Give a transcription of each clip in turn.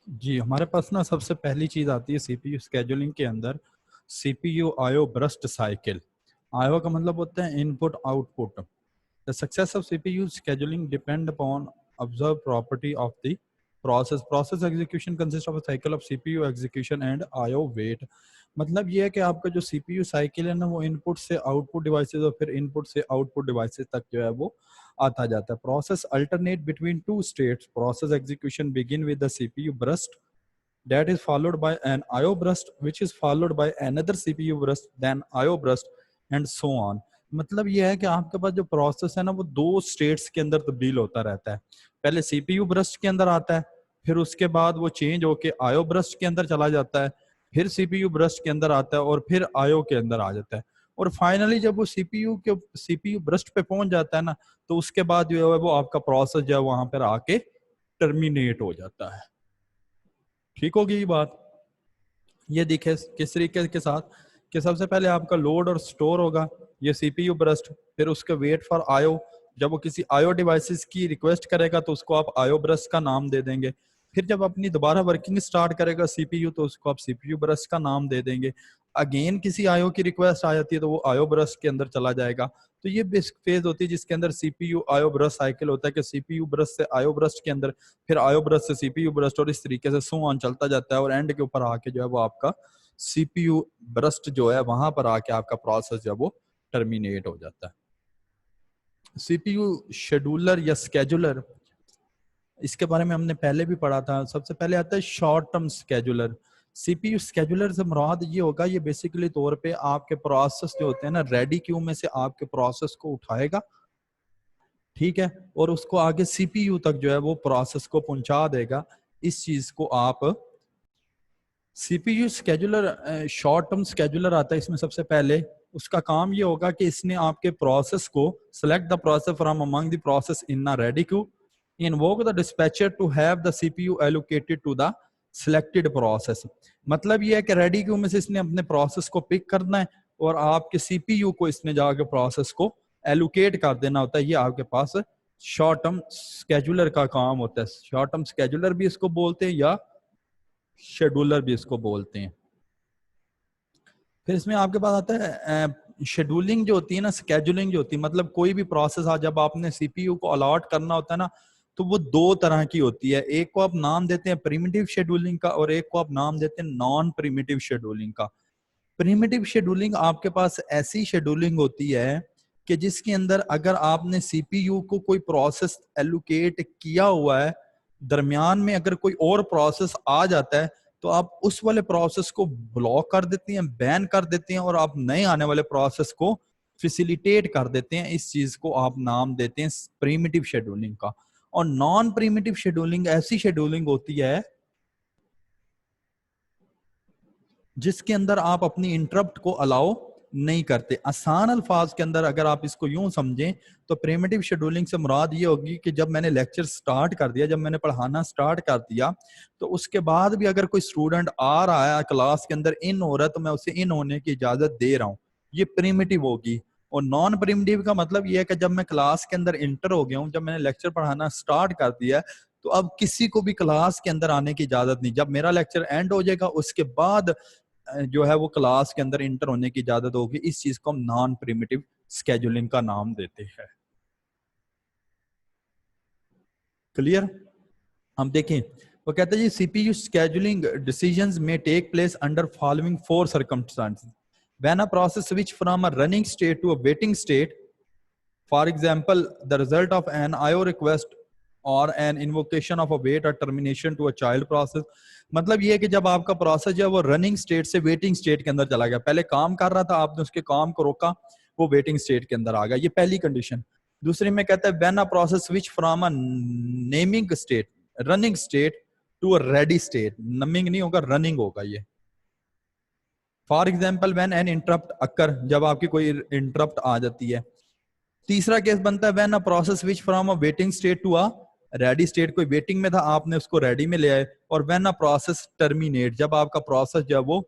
जी, हमारे पास ना सबसे पहली चीज आती है सीपीयू स्केड्यूलिंग के अंदर, CPU IO burst cycle. IO का मतलब होता है input output. The success of CPU scheduling depend upon observe property of the process execution consist of a cycle of CPU execution and IO wait. मतलब ये है कि आपका जो सीपीयू साइकिल है ना, वो इनपुट से आउटपुट डिवाइसेस और फिर इनपुट से आउटपुट डिवाइसेस तक जो है वो आता जाता है। Process alternate between two states. Process execution begin with the CPU burst that is followed by an IO burst which is followed by another CPU burst then IO burst and so on। मतलब ये है कि आपके पास जो process है ना, वो दो स्टेट्स के अंदर तब्दील होता रहता है। पहले सीपीयू ब्रस्ट के अंदर आता है, फिर उसके बाद वो चेंज होके आयो ब्रस्ट के अंदर चला जाता है, फिर सीपीयू ब्रस्ट के अंदर आता है और फिर आयो के अंदर आ जाता है। और फाइनली जब वो सीपीयू ब्रस्ट पे पहुंच जाता है ना, तो उसके बाद जो है वो आपका प्रोसेस जो है वहां पर आके टर्मिनेट हो जाता है। ठीक होगी ये बात। ये दिखे किस तरीके के साथ कि सबसे पहले आपका लोड और स्टोर होगा, ये सीपीयू ब्रस्ट, फिर उसके वेट फॉर आयो। जब वो किसी आयो डिवाइसेस की रिक्वेस्ट करेगा तो उसको आप आयो ब्रस्ट का नाम दे देंगे। फिर जब अपनी दोबारा वर्किंग स्टार्ट करेगा सीपीयू तो उसको आप सीपीयू ब्रस्ट का नाम दे देंगे। अगेन किसी आयो की रिक्वेस्ट आ जाती है तो वो आयो ब्रस्ट के अंदर चला जाएगा। तो ये बेसिक फेज होती है जिसके अंदर सीपीयू आयो ब्रस्ट साइकिल होता है कि सीपीयू ब्रस्ट से आयो ब्रस्ट के अंदर, फिर आयो ब्रस्ट से सीपीयू ब्रस्ट, और इस तरीके से सो ऑन चलता जाता है। और एंड के ऊपर आके जो है वो आपका सीपीयू ब्रस्ट जो है वहां पर आके आपका प्रोसेस जो है वो टर्मिनेट हो जाता है। सीपीयू शेड्यूलर या स्केड्यूलर, इसके बारे में हमने पहले भी पढ़ा था। सबसे पहले आता है short term scheduler. CPU scheduler से मुराद ये होगा, ये बेसिकली तौर पे आपके प्रोसेस जो होते हैं ना, रेडी क्यू में से आपके प्रोसेस को उठाएगा, ठीक है, और उसको आगे सीपीयू तक जो है वो प्रोसेस को पहुंचा देगा। इस चीज को आप CPU scheduler, short term scheduler आता है इसमें। सबसे पहले उसका काम ये होगा कि इसने आपके प्रोसेस को select the process from among the process in a ready queue, invoke the dispatcher to have the CPU allocated to the selected process. मतलब ये है कि रेडी क्यू में से इसने अपने प्रोसेस को पिक करना है और आपके सीपीयू को इसने जाके प्रोसेस को एलोकेट कर देना होता है। ये आपके पास शॉर्ट टर्म स्केड्यूलर का काम होता है। शॉर्ट टर्म स्केड्यूलर भी इसको बोलते हैं या शेड्यूलर भी इसको बोलते हैं। फिर इसमें आपके पास आता है शेड्यूलिंग जो होती है ना, स्केड्यूलिंग जो होती है, मतलब कोई भी प्रोसेस आ जब आपने सीपीयू को अलॉट करना होता है ना, तो वो दो तरह की होती है। एक को आप नाम देते हैं प्रिमिटिव शेड्यूलिंग का और एक को आप नाम देते हैं नॉन प्रिमिटिव शेड्यूलिंग का। प्रिमिटिव शेड्यूलिंग आपके पास ऐसी शेड्यूलिंग होती है कि जिसके अंदर अगर आपने सीपीयू को कोई प्रोसेस एलोकेट किया हुआ है, दरमियान में अगर कोई और प्रोसेस आ जाता है तो आप उस वाले प्रोसेस को ब्लॉक कर देते हैं, बैन कर देते हैं और आप नए आने वाले प्रोसेस को फैसिलिटेट कर देते हैं। इस चीज को आप नाम देते हैं प्रिमिटिव शेड्यूलिंग का। और नॉन प्रिमिटिव शेड्यूलिंग ऐसी शेड्यूलिंग होती है जिसके अंदर आप अपनी इंटरप्ट को अलाउ नहीं करते। आसान अल्फाज के अंदर अगर आप इसको यूं समझें तो प्रिमिटिव शेड्यूलिंग से मुराद ये होगी कि जब मैंने लेक्चर स्टार्ट कर दिया, जब मैंने पढ़ाना स्टार्ट कर दिया, तो उसके बाद भी अगर कोई स्टूडेंट आ रहा है क्लास के अंदर इन हो रहा है तो मैं उसे इन होने की इजाजत दे रहा हूँ, ये प्रिमिटिव होगी। और नॉन प्रिमिटिव का मतलब ये है कि जब मैं क्लास के अंदर इंटर हो गया हूँ, जब मैंने लेक्चर पढ़ाना स्टार्ट कर दिया, तो अब किसी को भी क्लास के अंदर आने की इजाजत नहीं। जब मेरा लेक्चर एंड हो जाएगा उसके बाद जो है वो क्लास के अंदर इंटर होने की इजाजत होगी। इस चीज को हम नॉन प्रिमिटिव स्केड्यूलिंग का नाम देते हैं। क्लियर। हम देखें, वो कहते हैं जी सीपीयू स्केड्यूलिंग डिसीजंस में take place under following four circumstances. When a process switch from a running state to a waiting state, for example the result of an IO request or an invocation of a wait or termination to a child process. मतलब ये है कि जब आपका process जो है वो running state से वेटिंग स्टेट के अंदर चला गया, पहले काम कर रहा था, आपने उसके काम को रोका, वो वेटिंग स्टेट के अंदर आ गया, ये पहली कंडीशन। दूसरी में कहता है when a process switch from a naming state, running state to a ready state. Naming नहीं होगा, रनिंग होगा ये। For example when an interrupt occur, जब आपकी कोई इंटरप्ट आ जाती है। तीसरा केस बनता है when a process switch from a waiting state to a ready state, कोई वेटिंग में था आपने उसको रेडी में ले आए। और व्हेन अ प्रोसेस टर्मिनेट, जब आपका प्रोसेस जो है वो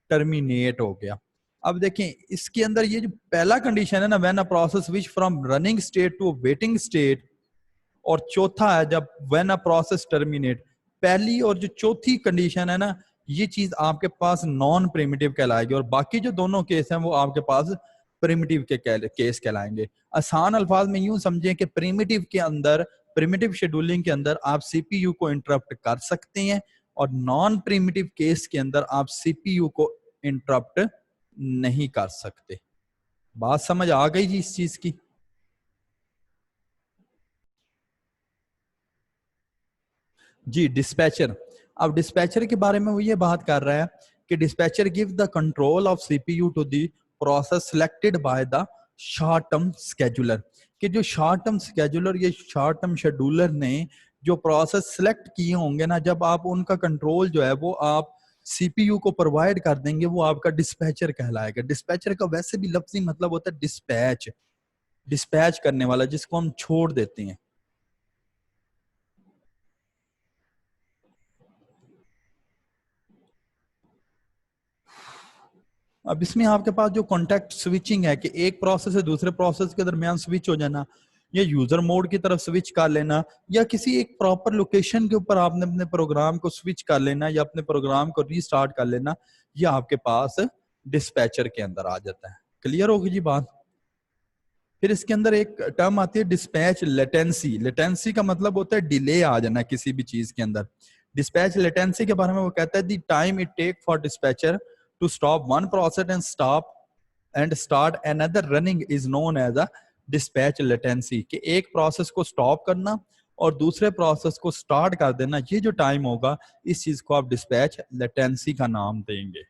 टर्मिनेट हो गया। अब देखें इसके अंदर ये जो पहला कंडीशन है ना, when a process switch from running state to waiting state, और चौथा है जब व्हेन अ प्रोसेस टर्मिनेट। पहली और जो चौथी कंडीशन है ना, ये चीज आपके पास नॉन प्रिमिटिव कहलाएगी, और बाकी जो दोनों केस हैं वो आपके पास प्रिमिटिव के केस कहलाएंगे। आसान अल्फाज में यूं समझें कि प्रिमिटिव के अंदर, प्रिमिटिव शेड्यूलिंग के अंदर आप सीपीयू को इंटरप्ट कर सकते हैं, और नॉन प्रिमिटिव केस के अंदर आप सीपीयू को इंटरप्ट नहीं कर सकते। बात समझ आ गई जी इस चीज की? जी डिस्पैचर। अब डिस्पैचर के बारे में वो ये बात कर रहा है कि dispatcher give the control of CPU to the process selected by the short term scheduler, कि जो शॉर्ट टर्म स्केड्यूलर, ये शॉर्ट टर्म शेड्यूलर ने जो प्रोसेस सिलेक्ट किए होंगे ना, जब आप उनका कंट्रोल जो है वो आप सीपीयू को प्रोवाइड कर देंगे, वो आपका डिस्पैचर कहलाएगा। डिस्पैचर का वैसे भी लफ्जी मतलब होता है डिस्पैच, डिस्पैच करने वाला, जिसको हम छोड़ देते हैं। अब इसमें आपके पास जो कॉन्टेक्ट स्विचिंग है कि एक प्रोसेस से दूसरे प्रोसेस के दरमियान स्विच हो जाना, या यूजर मोड की तरफ स्विच कर लेना, या किसी एक प्रॉपर लोकेशन के ऊपर आपने अपने प्रोग्राम को स्विच कर लेना, या अपने प्रोग्राम को रीस्टार्ट कर लेना, ये आपके पास डिस्पैचर के अंदर आ जाता है। क्लियर होगी जी बात? फिर इसके अंदर एक टर्म आती है डिस्पैच लेटेंसी। लेटेंसी का मतलब होता है डिले आ जाना किसी भी चीज के अंदर। डिस्पैच लेटेंसी के बारे में वो कहता है the time it take for dispatcher to stop one process and start another running is known as a dispatch latency, कि एक प्रोसेस को स्टॉप करना और दूसरे प्रोसेस को स्टार्ट कर देना, ये जो टाइम होगा इस चीज को आप डिस्पैच लेटेंसी का नाम देंगे।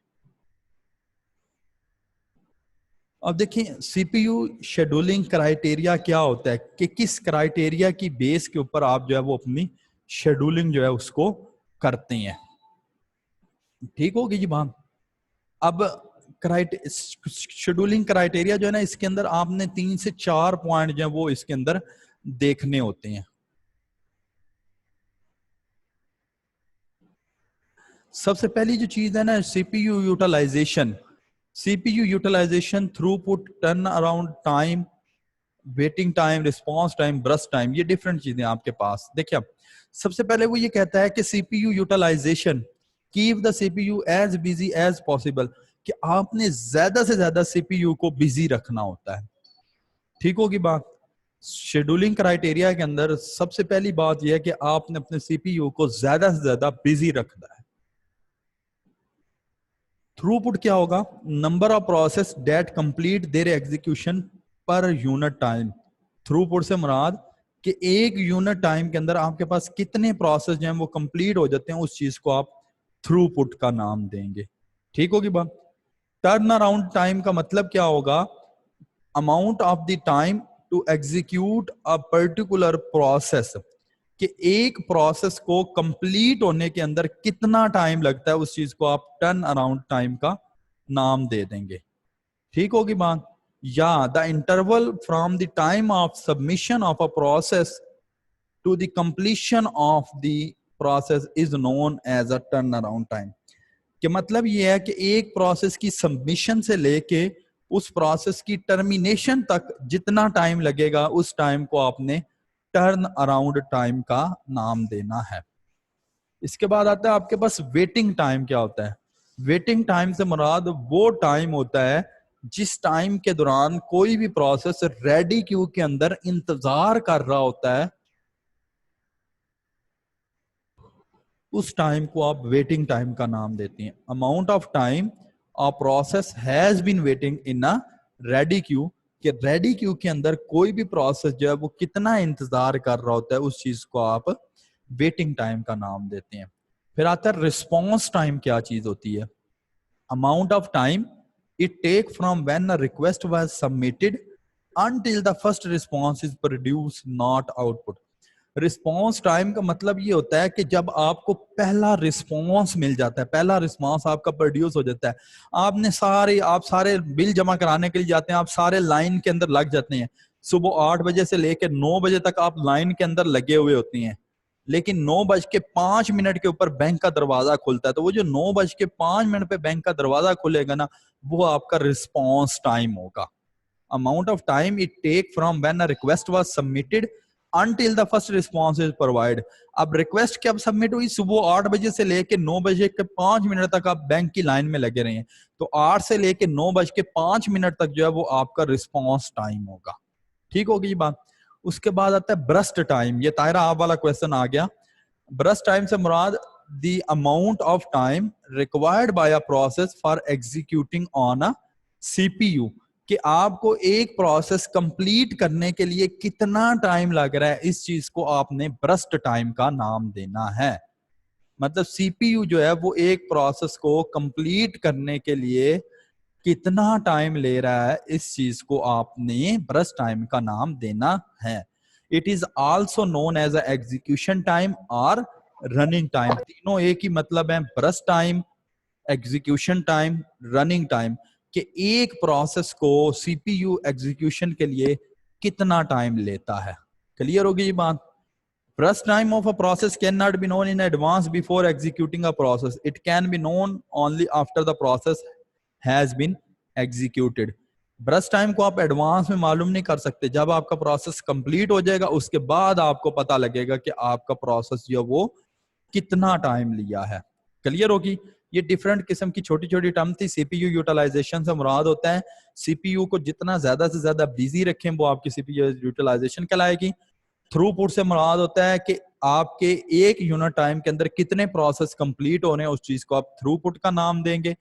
अब देखिए सीपीयू शेड्यूलिंग क्राइटेरिया क्या होता है, कि किस क्राइटेरिया की बेस के ऊपर आप जो है वो अपनी शेड्यूलिंग जो है उसको करते हैं। ठीक होगी जी बात? अब शेड्यूलिंग क्राइटेरिया जो है ना, इसके अंदर आपने 3 से 4 पॉइंट जो है वो इसके अंदर देखने होते हैं। सबसे पहली जो चीज है ना, CPU utilisation. CPU utilisation, throughput, turn around time, waiting time, response time, burst time, ये डिफरेंट चीजें आपके पास। देखिए सबसे पहले वो ये कहता है कि CPU utilisation, keep the CPU as busy as possible, कि आपने ज्यादा से ज्यादा सीपीयू को बिजी रखना होता है। ठीक होगी बात? शेड्यूलिंग क्राइटेरिया के अंदर सबसे पहली बात यह है कि आपने अपने सीपीयू को ज्यादा से ज्यादा बिजी रखना है। थ्रूपुट क्या होगा? Number of process that complete their execution per unit time. Throughput से मुराद कि एक यूनिट टाइम के अंदर आपके पास कितने प्रोसेस जो हैं वो कंप्लीट हो जाते हैं, उस चीज को आप थ्रूपुट का नाम देंगे। ठीक होगी बात? टर्न अराउंड टाइम का मतलब क्या होगा? Amount of the time to execute a particular process, कि एक प्रोसेस को कंप्लीट होने के अंदर कितना टाइम लगता है, उस चीज को आप टर्न अराउंड टाइम का नाम दे देंगे। ठीक होगी बात? या the interval from the time of submission of a process to the completion of the process is known as a turn around time, कि मतलब ये है कि एक प्रोसेस की सबमिशन से लेके उस प्रोसेस की टर्मिनेशन तक जितना टाइम लगेगा, उस टाइम को आपने टर्न अराउंड टाइम का नाम देना है। इसके बाद आता है आपके पास वेटिंग टाइम। क्या होता है वेटिंग टाइम? से मुराद वो टाइम होता है जिस टाइम के दौरान कोई भी प्रोसेस रेडी क्यू के अंदर इंतजार कर रहा होता है, उस टाइम को आप वेटिंग टाइम का नाम देते हैं। Amount of time a process has been waiting in a ready queue, कि रेडी क्यू के अंदर कोई भी प्रोसेस जो है वो कितना इंतजार कर रहा होता है, उस चीज को आप वेटिंग टाइम का नाम देते हैं। फिर आता है रिस्पॉन्स टाइम। क्या चीज होती है? Amount of time it take from when a request was submitted until the first response is produced not output। Response time का मतलब ये होता है कि जब आपको पहला रिस्पॉन्स मिल जाता है, पहला रिस्पॉन्स आपका प्रोड्यूस हो जाता है, आप सारे बिल जमा कराने के लिए जाते हैं, आप सारे लाइन के अंदर लग जाते हैं, सुबह 8 बजे से लेकर 9 बजे तक आप लाइन के अंदर लगे हुए होते हैं, लेकिन 9:05 के ऊपर बैंक का दरवाजा खुलता है, तो वो जो 9:05 पे बैंक का दरवाजा खुलेगा ना, वो आपका रिस्पॉन्स टाइम होगा। Amount of time it take from when a request was submitted until the first response is provided। अब रिक्वेस्ट कब सबमिट हुई? सुबह 8 बजे से लेके 9 बजे के 5 मिनट तक आप बैंक की लाइन में लगे रहे हैं, तो 8 से लेके 9 बज के 5 मिनट तक जो है वो आपका रिस्पॉन्स टाइम होगा। ठीक होगी ये बात। उसके बाद आता है ब्रस्ट टाइम। ये तायरा आप वाला क्वेश्चन आ गया। ब्रस्ट टाइम से मुराद the amount of time required by a process for executing on a CPU, कि आपको एक प्रोसेस कंप्लीट करने के लिए कितना टाइम लग रहा है, इस चीज को आपने ब्रस्ट टाइम का नाम देना है। मतलब सीपीयू जो है वो एक प्रोसेस को कंप्लीट करने के लिए कितना टाइम ले रहा है, इस चीज को आपने ब्रस्ट टाइम का नाम देना है। It is also known as execution time और रनिंग टाइम। तीनों एक ही मतलब है, burst time, execution time, running time, कि एक प्रोसेस को सीपीयू एग्जीक्यूशन के लिए कितना टाइम लेता है। क्लियर होगी ये बात। Burst time of a process cannot be known in advance before executing a process. It can be known only after the process has been executed. Burst time को आप एडवांस में मालूम नहीं कर सकते, जब आपका प्रोसेस कंप्लीट हो जाएगा उसके बाद आपको पता लगेगा कि आपका प्रोसेस जो वो कितना टाइम लिया है। क्लियर होगी। ये डिफरेंट किस्म की छोटी छोटी टर्म थी। सीपीयू यूटिलाइजेशन से मुराद होता है सीपीयू को जितना ज्यादा से ज्यादा बिजी रखें वो आपकी सीपीयू यूटिलाइजेशन कहलाएगी। थ्रूपुट से मुराद होता है कि आपके एक यूनिट टाइम के अंदर कितने प्रोसेस कंप्लीट हो रहे हैं, उस चीज को आप थ्रूपुट का नाम देंगे।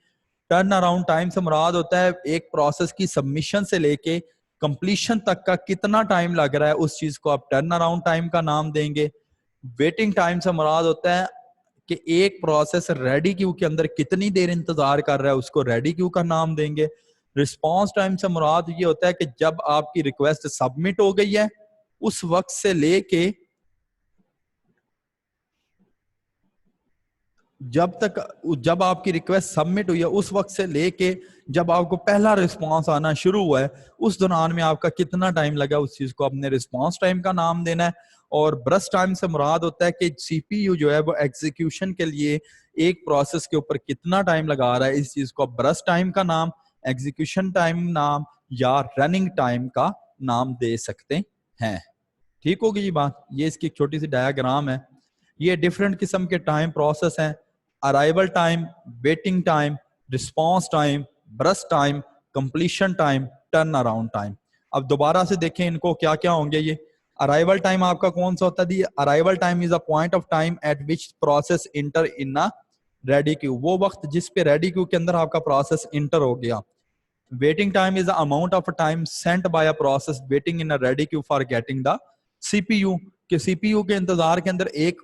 टर्न अराउंड टाइम से मुराद होता है एक प्रोसेस की सबमिशन से लेके कंप्लीशन तक का कितना टाइम लग रहा है, उस चीज को आप टर्न अराउंड टाइम का नाम देंगे। वेटिंग टाइम से मुराद होता है कि एक प्रोसेस रेडी क्यू के अंदर कितनी देर इंतजार कर रहा है, उसको रेडी क्यू का नाम देंगे। रिस्पॉन्स टाइम से मुराद ये होता है कि जब आपकी रिक्वेस्ट सबमिट हो गई है उस वक्त से लेके जब आपकी रिक्वेस्ट सबमिट हुई है उस वक्त से लेके जब आपको पहला रिस्पांस आना शुरू हुआ है उस दौरान में आपका कितना टाइम लगा, उस चीज को अपने रिस्पांस टाइम का नाम देना है। और ब्रस्ट टाइम से मुराद होता है कि सीपीयू जो है वो एग्जीक्यूशन के लिए एक प्रोसेस के ऊपर कितना टाइम लगा रहा है, इस चीज को ब्रस्ट टाइम का नाम, एग्जीक्यूशन टाइम नाम या रनिंग टाइम का नाम दे सकते हैं। ठीक होगी ये बात। ये इसकी एक छोटी सी डायग्राम है। ये डिफरेंट किस्म के टाइम प्रोसेस हैं। Arrival time, waiting time, response time, burst time, completion time, turn around time. अब दोबारा से देखें इनको क्या क्या होंगे। ये अराइवल टाइम आपका कौन सा होता है? Arrival time is a point of time eight which process inter in a ready Q, वो वक्त जिस पे रेडी क्यू के अंदर आपका प्रोसेस इंटर हो गया। Waiting time is the amount of time sent by a process waiting in a ready Q for getting the CPU, के सीपीयू के इंतजार के अंदर एक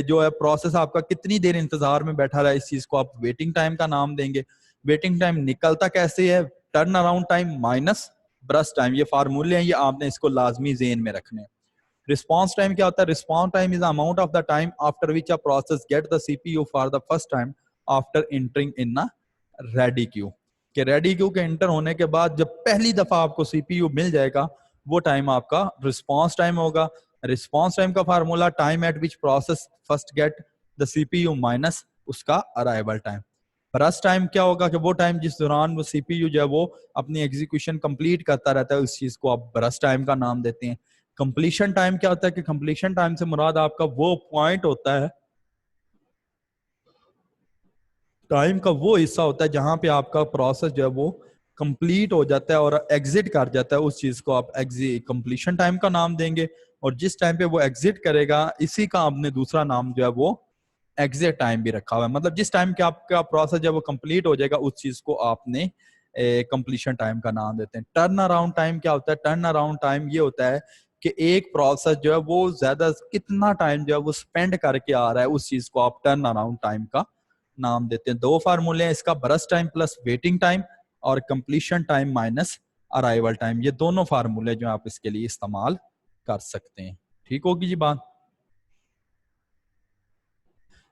जो है प्रोसेस आपका कितनी देर इंतजार में बैठा रहा है, इस चीज को आप वेटिंग टाइम का नाम देंगे। वेटिंग टाइम निकलता कैसे है? Turn around time minus burst time. ये फार्मूले हैं, ये आपने इसको लाजमी ज़हन में रखने हैं। रिस्पांस टाइम क्या होता है? Response time is the amount of the time after which a process get the CPU for the first time after entering in a ready queue, कि रेडी क्यू के एंटर होने के बाद जब पहली दफा आपको सीपीयू मिल जाएगा वो टाइम आपका रिस्पांस टाइम होगा। रिस्पांस टाइम का formula time eight which process first get the CPU minus उसका अराइवल टाइम। ब्रस्ट टाइम क्या होगा? कि वो टाइम जिस दौरान वो सीपीयू जो है वो अपनी एग्जीक्यूशन कंप्लीट करता रहता है, उस चीज को आप ब्रस्ट टाइम का नाम देते हैं। कंप्लीशन टाइम क्या होता है? कि कंप्लीशन टाइम से मुराद आपका वो पॉइंट होता है, टाइम का वो हिस्सा होता है जहां पे आपका प्रोसेस जो है वो कंप्लीट हो जाता है और एग्जिट कर जाता है, उस चीज को आप कंप्लीशन टाइम का नाम देंगे। और जिस टाइम पे वो एग्जिट करेगा इसी का आपने दूसरा नाम जो है वो एग्जिट टाइम भी रखा हुआ है। मतलब जिस टाइम के आपका प्रोसेस जब वो कंप्लीट हो जाएगा उस चीज को आपने कंप्लीशन टाइम का नाम देते हैं। टर्न अराउंड टाइम क्या होता है? टर्न अराउंड टाइम ये होता है कि एक प्रोसेस जो है वो ज्यादा कितना टाइम जो है वो स्पेंड करके आ रहा है, उस चीज को आप टर्न अराउंड टाइम का नाम देते हैं। दो फार्मूले हैं इसका, burst time plus waiting time और completion time minus arrival time. ये दोनों फार्मूले जो आप इसके लिए इस्तेमाल कर सकते हैं। ठीक होगी जी बात।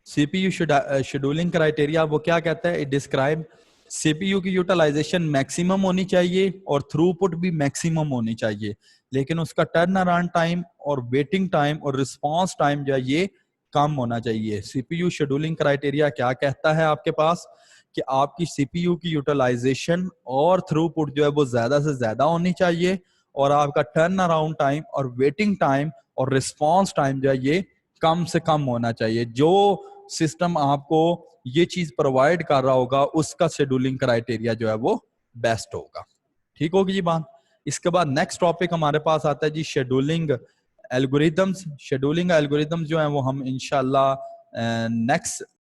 सीपीयू शेड्यूलिंग क्राइटेरिया वो क्या कहता है? इट डिस्क्राइब सीपीयू की यूटिलाइजेशन मैक्सिमम होनी चाहिए और थ्रूपुट भी मैक्सिमम होनी चाहिए, लेकिन उसका टर्न अराउंड टाइम और वेटिंग टाइम और रिस्पांस टाइम जो है ये कम होना चाहिए। सीपीयू शेड्यूलिंग क्राइटेरिया क्या कहता है आपके पास? कि आपकी सीपीयू की यूटिलाइजेशन और थ्रूपुट जो है वो ज्यादा से ज्यादा होनी चाहिए और आपका टर्न अराउंड टाइम और वेटिंग टाइम और रिस्पॉन्स टाइम जो है ये कम से कम होना चाहिए। जो सिस्टम आपको ये चीज प्रोवाइड कर रहा होगा उसका शेड्यूलिंग क्राइटेरिया जो है वो बेस्ट होगा। ठीक होगी ये बात। इसके बाद नेक्स्ट टॉपिक हमारे पास आता है जी शेड्यूलिंग एल्गोरिथम्स। शेड्यूलिंग एल्गोरिथम्स जो है वो हम इंशाल्लाह नेक्स्ट